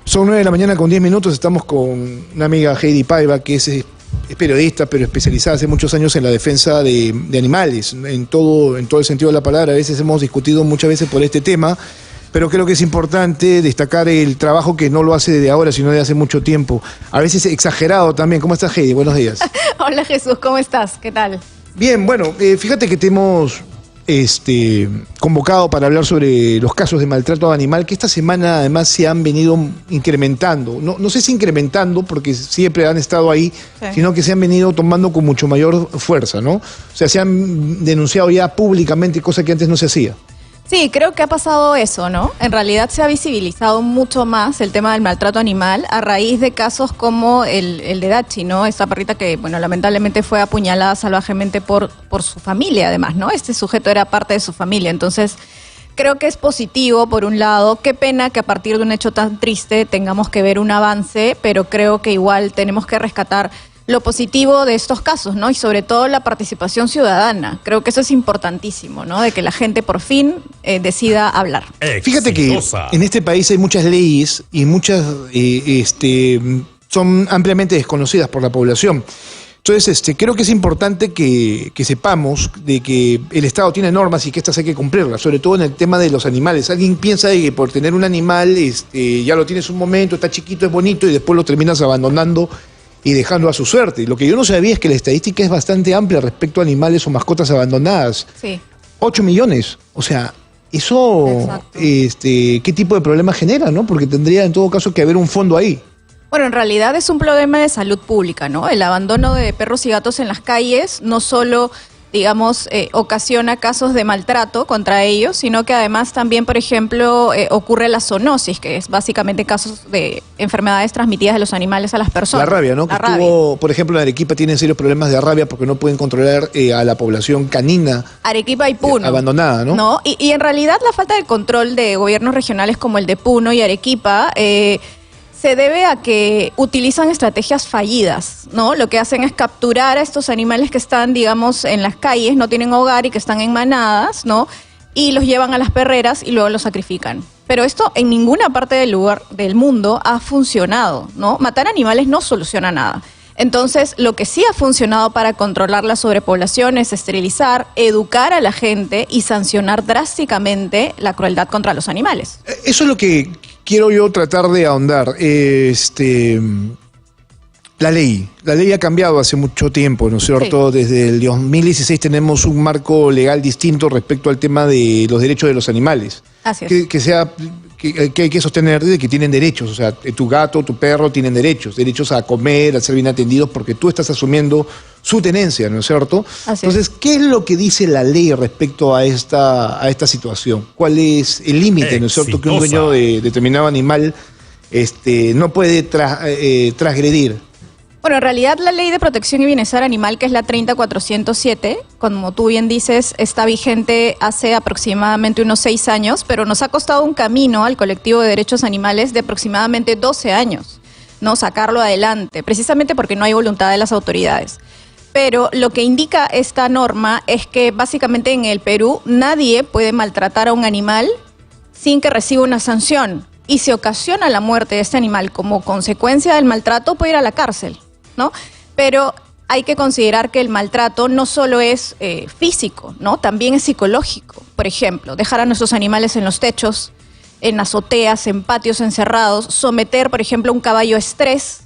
Son 9 de la mañana con 10 minutos, estamos con una amiga Heidi Paiva, que es periodista, pero especializada hace muchos años en la defensa de animales, en todo el sentido de la palabra. A veces hemos discutido muchas veces por este tema, pero creo que es importante destacar el trabajo que no lo hace desde ahora, sino de hace mucho tiempo. A veces exagerado también. ¿Cómo estás, Heidi? Buenos días. Hola, Jesús, ¿cómo estás? ¿Qué tal? Bien, bueno, fíjate que te hemos convocado para hablar sobre los casos de maltrato animal que esta semana además se han venido incrementando. No sé si incrementando porque siempre han estado ahí, sí, sino que se han venido tomando con mucho mayor fuerza, ¿no? O sea, se han denunciado ya públicamente, cosa que antes no se hacía. Sí, creo que ha pasado eso, ¿no? En realidad se ha visibilizado mucho más el tema del maltrato animal a raíz de casos como el de Dachi, ¿no? Esta perrita que, bueno, lamentablemente fue apuñalada salvajemente por su familia, además, ¿no? Este sujeto era parte de su familia, entonces creo que es positivo, por un lado. Qué pena que a partir de un hecho tan triste tengamos que ver un avance, pero creo que igual tenemos que rescatar lo positivo de estos casos, ¿no? Y sobre todo la participación ciudadana. Creo que eso es importantísimo, ¿no? De que la gente por fin decida hablar. Fíjate que en este país hay muchas leyes y muchas son ampliamente desconocidas por la población. Entonces, creo que es importante que sepamos de que el Estado tiene normas y que estas hay que cumplirlas, sobre todo en el tema de los animales. Alguien piensa de que por tener un animal ya lo tienes un momento, está chiquito, es bonito y después lo terminas abandonando y dejando a su suerte. Lo que yo no sabía es que la estadística es bastante amplia respecto a animales o mascotas abandonadas. Sí. 8 millones. O sea, eso, ¿qué tipo de problema genera, no? Porque tendría en todo caso que haber un fondo ahí. Bueno, en realidad es un problema de salud pública, ¿no? El abandono de perros y gatos en las calles no solo, digamos, ocasiona casos de maltrato contra ellos, sino que además también, por ejemplo, ocurre la zoonosis, que es básicamente casos de enfermedades transmitidas de los animales a las personas. La rabia, ¿no? La rabia. Por ejemplo, en Arequipa tienen serios problemas de rabia porque no pueden controlar a la población canina. Arequipa y Puno. Abandonada, ¿no? No, y en realidad la falta de control de gobiernos regionales como el de Puno y Arequipa se debe a que utilizan estrategias fallidas, ¿no? Lo que hacen es capturar a estos animales que están, digamos, en las calles, no tienen hogar y que están en manadas, ¿no? Y los llevan a las perreras y luego los sacrifican. Pero esto en ninguna parte del mundo ha funcionado, ¿no? Matar animales no soluciona nada. Entonces, lo que sí ha funcionado para controlar la sobrepoblación es esterilizar, educar a la gente y sancionar drásticamente la crueldad contra los animales. Eso es lo que quiero yo tratar de ahondar. La ley ha cambiado hace mucho tiempo, ¿no es cierto? Sí. Desde el 2016 tenemos un marco legal distinto respecto al tema de los derechos de los animales. Así es. Que hay que sostener de que tienen derechos, o sea, tu gato, tu perro tienen derechos a comer, a ser bien atendidos, porque tú estás asumiendo su tenencia, ¿no es cierto? Así Entonces, ¿qué es lo que dice la ley respecto a esta situación? ¿Cuál es el límite, ¿no es cierto?, que un dueño de determinado animal no puede transgredir? Bueno, en realidad la Ley de Protección y Bienestar Animal, que es la 30407, como tú bien dices, está vigente hace aproximadamente unos 6 años, pero nos ha costado un camino al colectivo de derechos animales de aproximadamente 12 años, ¿no? Sacarlo adelante, precisamente porque no hay voluntad de las autoridades. Pero lo que indica esta norma es que básicamente en el Perú nadie puede maltratar a un animal sin que reciba una sanción. Y si ocasiona la muerte de este animal como consecuencia del maltrato, puede ir a la cárcel, ¿no? Pero hay que considerar que el maltrato no solo es físico, ¿no? También es psicológico. Por ejemplo, dejar a nuestros animales en los techos, en azoteas, en patios encerrados, someter, por ejemplo, a un caballo a estrés,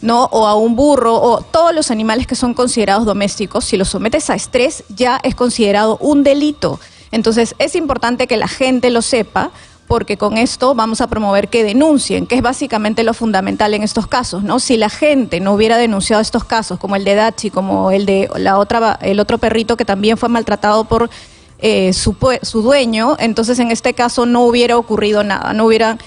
¿no? O a un burro, o todos los animales que son considerados domésticos, si los sometes a estrés, ya es considerado un delito. Entonces, es importante que la gente lo sepa, porque con esto vamos a promover que denuncien, que es básicamente lo fundamental en estos casos, ¿no? Si la gente no hubiera denunciado estos casos, como el de Dachi, como el de el otro perrito que también fue maltratado por su dueño, entonces en este caso no hubiera ocurrido nada, no hubiera,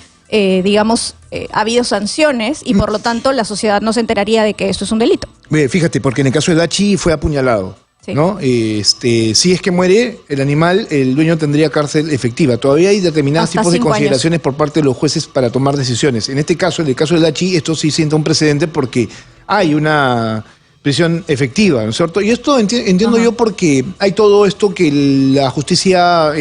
habido sanciones y por lo tanto la sociedad no se enteraría de que esto es un delito. Fíjate, porque en el caso de Dachi fue apuñalado. Sí. ¿No? Si es que muere el animal, el dueño tendría cárcel efectiva. Todavía hay determinados tipos de consideraciones por parte de los jueces para tomar decisiones. En este caso, en el caso de Dachi, esto sí sienta un precedente porque hay una prisión efectiva, ¿no es cierto? Y esto entiendo yo porque hay todo esto que la justicia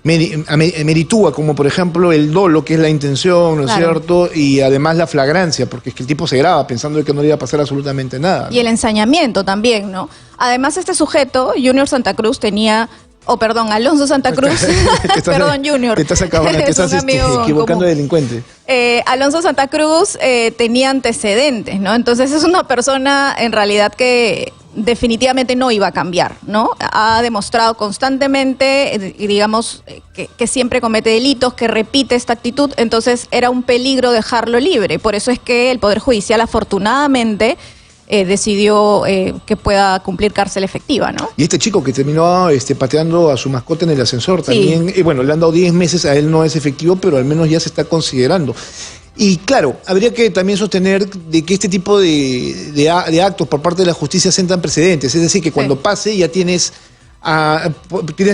meritúa, como por ejemplo el dolo, que es la intención, ¿no es Claro. cierto? Y además la flagrancia, porque es que el tipo se graba pensando de que no le iba a pasar absolutamente nada, ¿no? Y el ensañamiento también, ¿no? Además, este sujeto, Junior Santa Cruz, tenía... Alonso Santa Cruz. Perdón, Junior. Te estás acabando, te Es un estás amigo equivocando común. de delincuente. Alonso Santa Cruz tenía antecedentes, ¿no? Entonces es una persona en realidad que definitivamente no iba a cambiar, ¿no? Ha demostrado constantemente, digamos, que siempre comete delitos, que repite esta actitud, entonces era un peligro dejarlo libre. Por eso es que el Poder Judicial, afortunadamente, decidió que pueda cumplir cárcel efectiva, ¿no? Y este chico que terminó pateando a su mascota en el ascensor Sí. también, bueno, le han dado 10 meses, a él no es efectivo, pero al menos ya se está considerando. Y claro, habría que también sostener de que este tipo de actos por parte de la justicia sentan precedentes, es decir, que cuando pase ya tienes la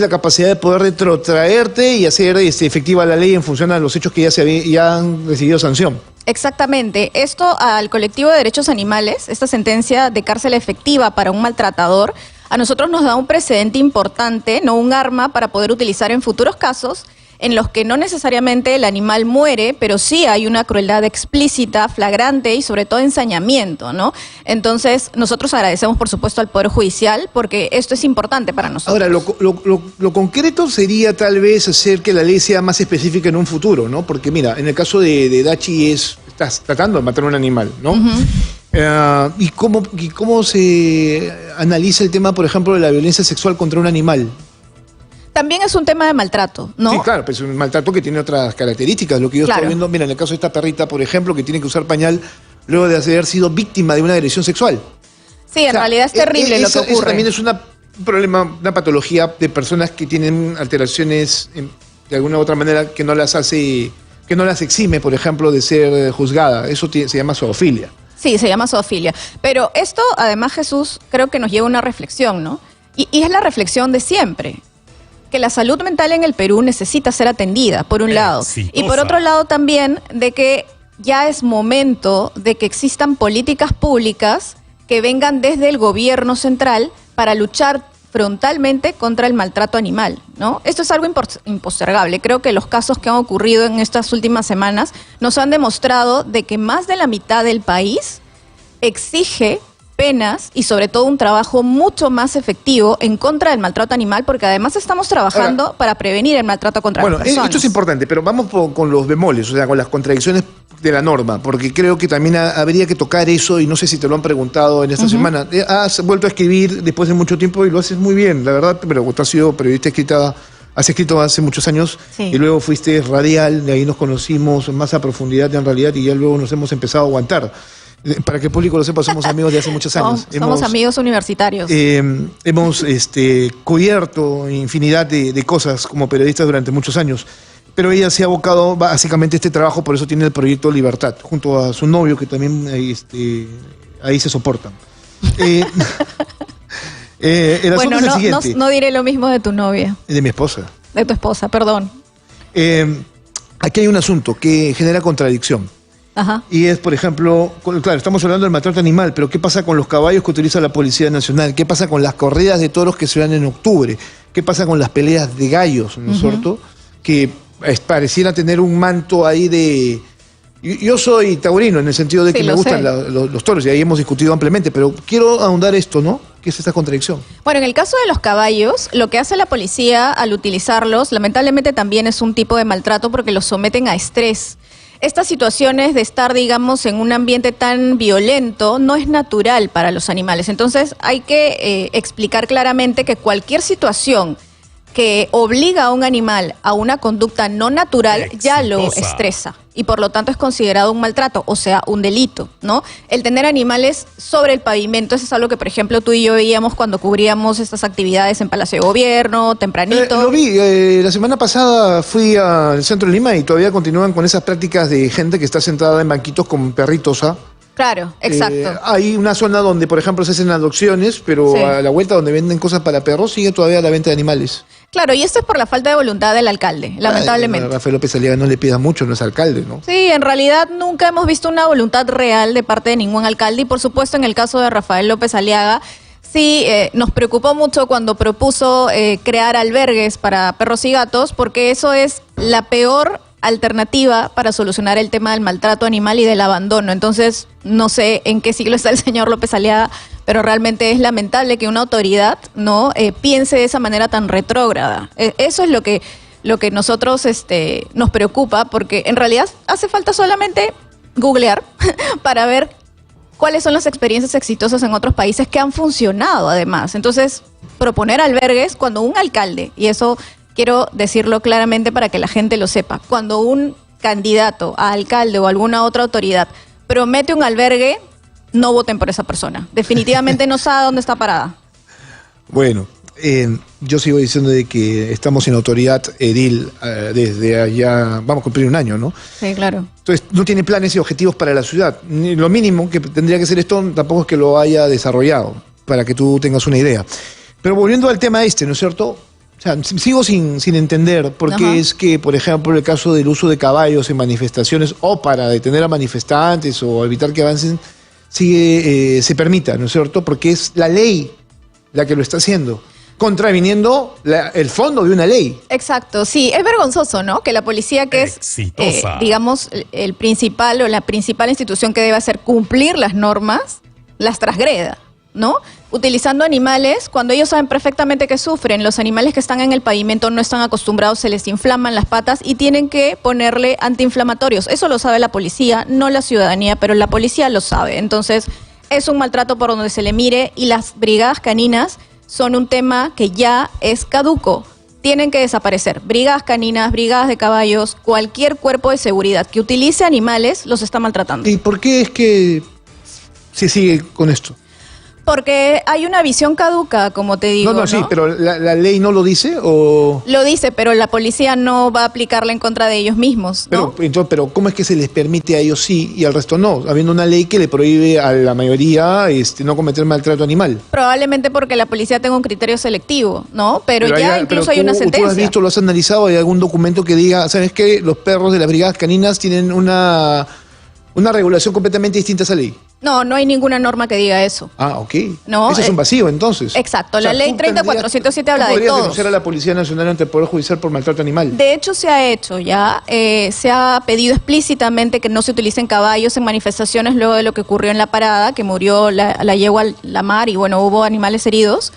capacidad de poder retrotraerte y hacer efectiva la ley en función a los hechos que ya han recibido sanción. Exactamente. Esto al colectivo de derechos animales, esta sentencia de cárcel efectiva para un maltratador, a nosotros nos da un precedente importante, no un arma para poder utilizar en futuros casos en los que no necesariamente el animal muere, pero sí hay una crueldad explícita, flagrante y sobre todo ensañamiento, ¿no? Entonces, nosotros agradecemos, por supuesto, al Poder Judicial porque esto es importante para nosotros. Ahora, lo concreto sería tal vez hacer que la ley sea más específica en un futuro, ¿no? Porque mira, en el caso de Dachi estás tratando de matar a un animal, ¿no? ¿Y cómo se analiza el tema, por ejemplo, de la violencia sexual contra un animal? También es un tema de maltrato, ¿no? Sí, claro, pues es un maltrato que tiene otras características. Lo que yo estoy viendo, mira, en el caso de esta perrita, por ejemplo, que tiene que usar pañal luego de haber sido víctima de una agresión sexual. Sí, en realidad es terrible lo que ocurre. Eso también es un problema, una patología de personas que tienen alteraciones de alguna u otra manera que no las exime, por ejemplo, de ser juzgada. Eso se llama zoofilia. Sí, se llama zoofilia. Pero esto, además, Jesús, creo que nos lleva a una reflexión, ¿no? Y es la reflexión de siempre. Que la salud mental en el Perú necesita ser atendida, por un lado. Y por otro lado también de que ya es momento de que existan políticas públicas que vengan desde el gobierno central para luchar frontalmente contra el maltrato animal, ¿no? Esto es algo impostergable. Creo que los casos que han ocurrido en estas últimas semanas nos han demostrado de que más de la mitad del país exige penas y sobre todo un trabajo mucho más efectivo en contra del maltrato animal, porque además estamos trabajando para prevenir el maltrato contra las personas. Esto es importante, pero vamos con los bemoles, o sea, con las contradicciones de la norma, porque creo que también habría que tocar eso, y no sé si te lo han preguntado en esta semana. Has vuelto a escribir después de mucho tiempo y lo haces muy bien, la verdad, pero tú has sido periodista has escrito hace muchos años, y luego fuiste radial, de ahí nos conocimos más a profundidad en realidad, y ya luego nos hemos empezado a aguantar. Para que el público lo sepa, somos amigos de hace muchos años. Somos amigos universitarios. Hemos cubierto infinidad de cosas como periodistas durante muchos años. Pero ella se ha abocado básicamente a este trabajo, por eso tiene el proyecto Libertad, junto a su novio, que también ahí se soportan. El asunto es el siguiente. No diré lo mismo de tu novia. De mi esposa. De tu esposa, perdón. Aquí hay un asunto que genera contradicción. Ajá. Y es, por ejemplo, claro, estamos hablando del maltrato animal, pero ¿qué pasa con los caballos que utiliza la Policía Nacional? ¿Qué pasa con las corridas de toros que se dan en octubre? ¿Qué pasa con las peleas de gallos, ¿no es cierto? Que pareciera tener un manto ahí de... Yo soy taurino en el sentido de que me gustan los toros, y ahí hemos discutido ampliamente, pero quiero ahondar esto, ¿no? ¿Qué es esta contradicción? Bueno, en el caso de los caballos, lo que hace la policía al utilizarlos, lamentablemente también es un tipo de maltrato porque los someten a estrés. Estas situaciones de estar, digamos, en un ambiente tan violento no es natural para los animales. Entonces hay que explicar claramente que cualquier situación que obliga a un animal a una conducta no natural ya lo estresa y por lo tanto es considerado un maltrato, o sea, un delito, ¿no? El tener animales sobre el pavimento, eso es algo que, por ejemplo, tú y yo veíamos cuando cubríamos estas actividades en Palacio de Gobierno, tempranito. Lo vi, la semana pasada fui al centro de Lima y todavía continúan con esas prácticas de gente que está sentada en banquitos con perritos, ¿ah? Claro, exacto. Hay una zona donde, por ejemplo, se hacen adopciones, pero a la vuelta donde venden cosas para perros sigue todavía la venta de animales. Claro, y esto es por la falta de voluntad del alcalde, lamentablemente. Rafael López Aliaga no le pida mucho, no es alcalde, ¿no? Sí, en realidad nunca hemos visto una voluntad real de parte de ningún alcalde y por supuesto en el caso de Rafael López Aliaga Sí, nos preocupó mucho cuando propuso crear albergues para perros y gatos, porque eso es la peor alternativa para solucionar el tema del maltrato animal y del abandono. Entonces, no sé en qué siglo está el señor López Aliaga, pero realmente es lamentable que una autoridad no piense de esa manera tan retrógrada. Eso es lo que nosotros nos preocupa, porque en realidad hace falta solamente googlear para ver cuáles son las experiencias exitosas en otros países que han funcionado además. Entonces, proponer albergues cuando un alcalde, y eso quiero decirlo claramente para que la gente lo sepa, cuando un candidato a alcalde o alguna otra autoridad promete un albergue, no voten por esa persona. Definitivamente no sabe dónde está parada. Bueno, yo sigo diciendo de que estamos en autoridad edil desde allá, vamos a cumplir un año, ¿no? Sí, claro. Entonces, no tiene planes y objetivos para la ciudad. Lo mínimo que tendría que ser esto tampoco es que lo haya desarrollado, para que tú tengas una idea. Pero volviendo al tema ¿no es cierto? O sea, sigo sin entender por qué es que, por ejemplo, el caso del uso de caballos en manifestaciones o para detener a manifestantes o evitar que avancen, se permita, ¿no es cierto? Porque es la ley la que lo está haciendo, contraviniendo el fondo de una ley. Exacto, sí, es vergonzoso, ¿no? Que la policía, que es, digamos, el principal o la principal institución que debe hacer cumplir las normas, las transgreda, ¿no? Utilizando animales cuando ellos saben perfectamente que sufren. Los animales que están en el pavimento no están acostumbrados, se les inflaman las patas y tienen que ponerle antiinflamatorios. Eso lo sabe la policía, no la ciudadanía, pero la policía lo sabe. Entonces, es un maltrato por donde se le mire, y las brigadas caninas son un tema que ya es caduco. Tienen que desaparecer. Brigadas caninas, brigadas de caballos, cualquier cuerpo de seguridad que utilice animales los está maltratando. ¿Y por qué es que se sigue con esto? Porque hay una visión caduca, como te digo. No, sí, pero ¿la ley no lo dice o...? Lo dice, pero la policía no va a aplicarla en contra de ellos mismos, ¿no? Pero ¿cómo es que se les permite a ellos sí y al resto no? Habiendo una ley que le prohíbe a la mayoría no cometer maltrato animal. Probablemente porque la policía tenga un criterio selectivo, ¿no? Pero ya incluso hay una sentencia. ¿Tú has visto, lo has analizado? ¿Hay algún documento que diga, sabes qué, los perros de las brigadas caninas tienen una regulación completamente distinta a esa ley? No, no hay ninguna norma que diga eso. Ah, ok. No, ese es un vacío, entonces. Exacto. La ley 30407 habla de todo. ¿Podrías denunciar a la Policía Nacional ante el Poder Judicial por maltrato animal? De hecho, se ha hecho ya. Se ha pedido explícitamente que no se utilicen caballos en manifestaciones luego de lo que ocurrió en La Parada, que murió la yegua Lamar y, bueno, hubo animales heridos.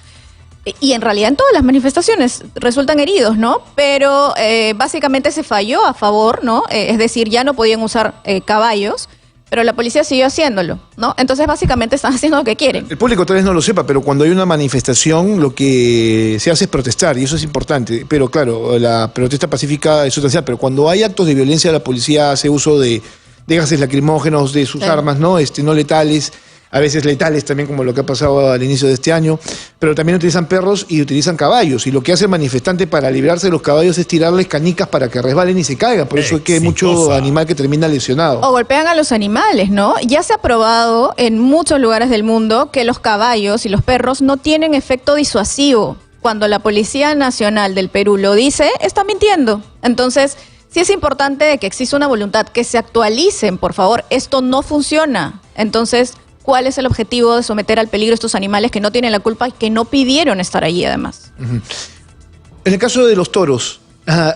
Y en realidad en todas las manifestaciones resultan heridos, ¿no? Pero básicamente se falló a favor, ¿no? Es decir, ya no podían usar caballos. Pero la policía siguió haciéndolo, ¿no? Entonces, básicamente, están haciendo lo que quieren. El público tal vez no lo sepa, pero cuando hay una manifestación, lo que se hace es protestar, y eso es importante. Pero claro, la protesta pacífica es sustancial, pero cuando hay actos de violencia, la policía hace uso de gases lacrimógenos, de sus armas, ¿no? No letales, a veces letales también, como lo que ha pasado al inicio de este año, pero también utilizan perros y utilizan caballos, y lo que hace el manifestante para librarse de los caballos es tirarles canicas para que resbalen y se caigan, por eso es que hay mucho animal que termina lesionado. O golpean a los animales, ¿no? Ya se ha probado en muchos lugares del mundo que los caballos y los perros no tienen efecto disuasivo. Cuando la Policía Nacional del Perú lo dice, está mintiendo. Entonces, sí es importante que exista una voluntad, que se actualicen, por favor. Esto no funciona. Entonces, ¿cuál es el objetivo de someter al peligro a estos animales que no tienen la culpa y que no pidieron estar allí, además? En el caso de los toros,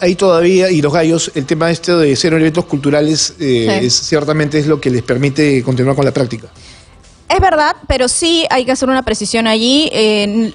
ahí todavía, y los gallos, el tema de ser eventos culturales ciertamente es lo que les permite continuar con la práctica. Es verdad, pero sí hay que hacer una precisión allí.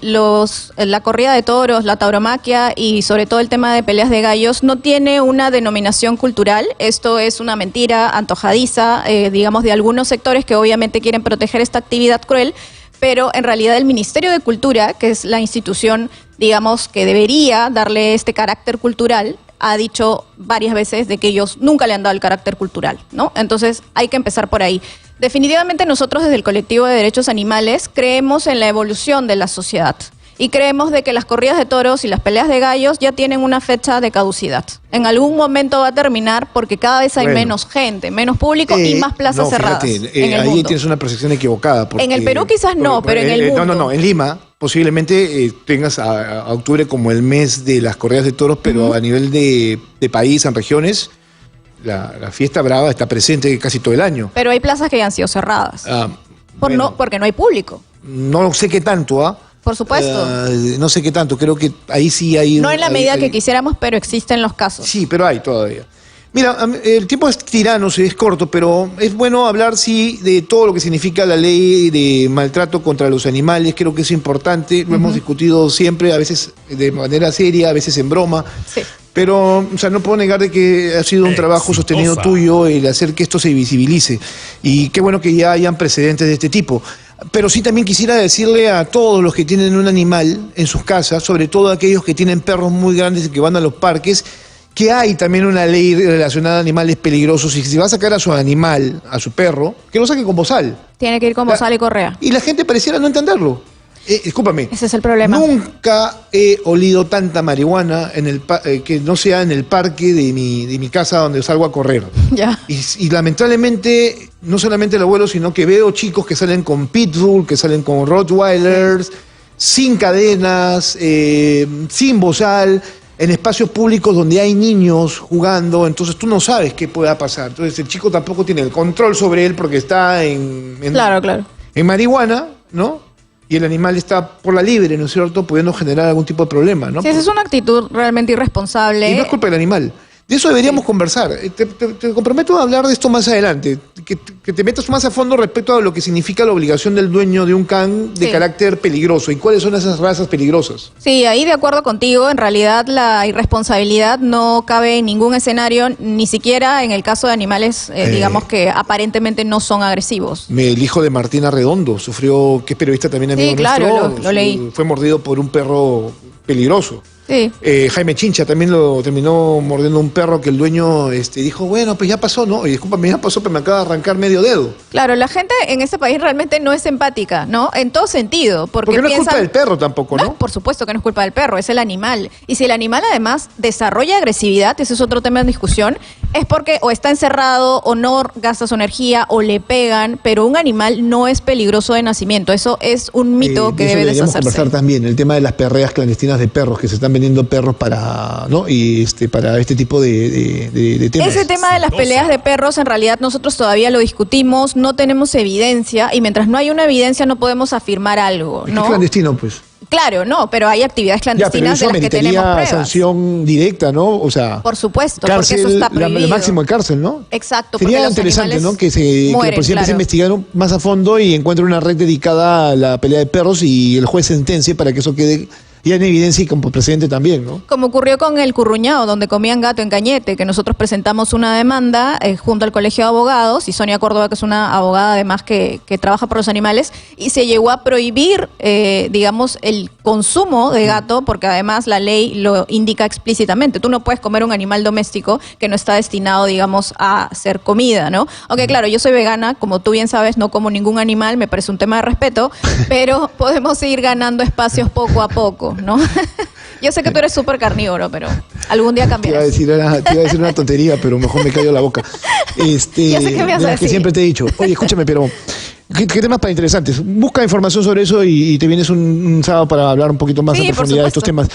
La corrida de toros, la tauromaquia y sobre todo el tema de peleas de gallos no tiene una denominación cultural. Esto es una mentira antojadiza, digamos, de algunos sectores que obviamente quieren proteger esta actividad cruel, pero en realidad el Ministerio de Cultura, que es la institución, digamos, que debería darle este carácter cultural, ha dicho varias veces de que ellos nunca le han dado el carácter cultural, ¿no? Entonces hay que empezar por ahí. Definitivamente nosotros desde el Colectivo de Derechos Animales creemos en la evolución de la sociedad y creemos de que las corridas de toros y las peleas de gallos ya tienen una fecha de caducidad. En algún momento va a terminar porque cada vez hay menos gente, menos público y más plazas cerradas. En el ahí mundo. Tienes una percepción equivocada. En el Perú quizás no, pero en el mundo. No, en Lima posiblemente tengas a octubre como el mes de las corridas de toros, pero a nivel de país, en regiones, la fiesta brava está presente casi todo el año. Pero hay plazas que ya han sido cerradas. Porque no hay público. No sé qué tanto, ¿ah? Por supuesto. No sé qué tanto, creo que ahí sí hay... No en la medida que quisiéramos, pero existen los casos. Sí, pero hay todavía. Mira, el tiempo es tirano, es corto, pero es bueno hablar, sí, de todo lo que significa la ley de maltrato contra los animales. Creo que es importante, lo hemos discutido siempre, a veces de manera seria, a veces en broma. Sí. Pero, o sea, no puedo negar de que ha sido un trabajo sostenido tuyo el hacer que esto se visibilice. Y qué bueno que ya hayan precedentes de este tipo. Pero sí también quisiera decirle a todos los que tienen un animal en sus casas, sobre todo aquellos que tienen perros muy grandes y que van a los parques, que hay también una ley relacionada a animales peligrosos y que si va a sacar a su animal, a su perro, que lo saque con bozal. Tiene que ir con bozal y correa. Y la gente pareciera no entenderlo. Discúlpame. Ese es el problema. Nunca he olido tanta marihuana que no sea en el parque de mi casa donde salgo a correr. Ya. Y lamentablemente, no solamente lo vuelo, sino que veo chicos que salen con pitbull, que salen con rottweilers, sin cadenas, sin bozal, en espacios públicos donde hay niños jugando, entonces tú no sabes qué pueda pasar. Entonces el chico tampoco tiene el control sobre él porque está en marihuana, ¿no? Y el animal está por la libre, ¿no es cierto?, pudiendo generar algún tipo de problema, ¿no? Sí, esa es una actitud realmente irresponsable. Y no es culpa del animal. De eso deberíamos conversar. Te comprometo a hablar de esto más adelante, que te metas más a fondo respecto a lo que significa la obligación del dueño de un can de carácter peligroso y cuáles son esas razas peligrosas. Sí, ahí de acuerdo contigo, en realidad la irresponsabilidad no cabe en ningún escenario, ni siquiera en el caso de animales, digamos que aparentemente no son agresivos. El hijo de Martina Redondo sufrió, que es periodista también amigo nuestro, claro, lo leí. Fue mordido por un perro peligroso. Sí. Jaime Chincha también lo terminó mordiendo un perro que el dueño dijo, bueno, pues ya pasó, ¿no? Y discúlpame, ya pasó, pero me acaba de arrancar medio dedo. Claro, la gente en este país realmente no es empática, ¿no? En todo sentido. Porque no es culpa del perro tampoco, ¿no? Por supuesto que no es culpa del perro, es el animal. Y si el animal además desarrolla agresividad, ese es otro tema en discusión, es porque o está encerrado o no gasta su energía o le pegan, pero un animal no es peligroso de nacimiento. Eso es un mito que debe deshacerse. Conversar también el tema de las perreas clandestinas de perros que se están vendiendo perros para, ¿no? Y para este tipo de temas. Ese tema de las peleas de perros, en realidad nosotros todavía lo discutimos, no tenemos evidencia, y mientras no hay una evidencia no podemos afirmar algo, ¿no? Es clandestino, pues. Claro, no, pero hay actividades clandestinas de las que tenemos pruebas. Sanción directa, ¿no? O sea, por supuesto, cárcel, porque eso está prohibido. El máximo de cárcel, ¿no? Exacto. Sería interesante, ¿no? Que el presidente se investigue más a fondo y encuentre una red dedicada a la pelea de perros y el juez sentencie para que eso quede ya en evidencia y como presidente también, ¿no? Como ocurrió con el Curruñao, donde comían gato en Cañete, que nosotros presentamos una demanda junto al Colegio de Abogados, y Sonia Córdoba, que es una abogada además que trabaja por los animales, y se llegó a prohibir, digamos, el consumo de gato, porque además la ley lo indica explícitamente. Tú no puedes comer un animal doméstico que no está destinado, digamos, a ser comida, ¿no? Aunque claro, yo soy vegana, como tú bien sabes, no como ningún animal, me parece un tema de respeto, pero podemos ir ganando espacios poco a poco, ¿no? Yo sé que tú eres súper carnívoro, pero algún día cambiarás. Te iba a decir una tontería, pero mejor me callo la boca. Ya sé que me vas a decir. Que siempre te he dicho. Oye, escúchame, pero ¿qué temas para interesantes? Busca información sobre eso y te vienes un sábado para hablar un poquito más en profundidad de estos temas.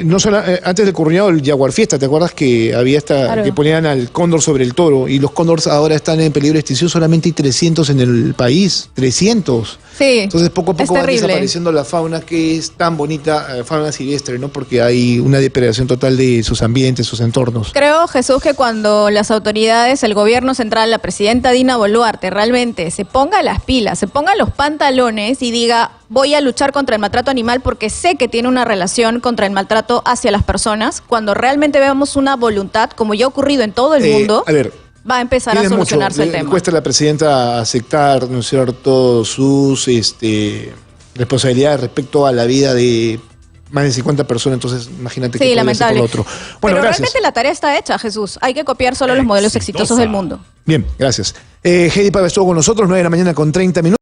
No solo, antes del Curruñao, el Jaguar Fiesta, ¿te acuerdas que había que ponían al cóndor sobre el toro? Y los cóndores ahora están en peligro de extinción, solamente hay 300 en el país, 300. Sí, entonces poco a poco va desapareciendo la fauna que es tan bonita, fauna silvestre, ¿no? Porque hay una depredación total de sus ambientes, sus entornos. Creo, Jesús, que cuando las autoridades, el gobierno central, la presidenta Dina Boluarte, realmente se ponga las pilas, se ponga los pantalones y diga, voy a luchar contra el maltrato animal porque sé que tiene una relación contra el maltrato hacia las personas, cuando realmente veamos una voluntad, como ya ha ocurrido en todo el mundo, va a empezar a solucionarse el tema. Cuesta a la presidenta aceptar, ¿no es cierto?, sus responsabilidades respecto a la vida de más de 50 personas, entonces imagínate que puede ser por lo otro. Bueno, pero gracias. Realmente la tarea está hecha, Jesús. Hay que copiar solo los modelos exitosos del mundo. Bien, gracias. Heidi Pava estuvo con nosotros, 9 de la mañana con 30 minutos.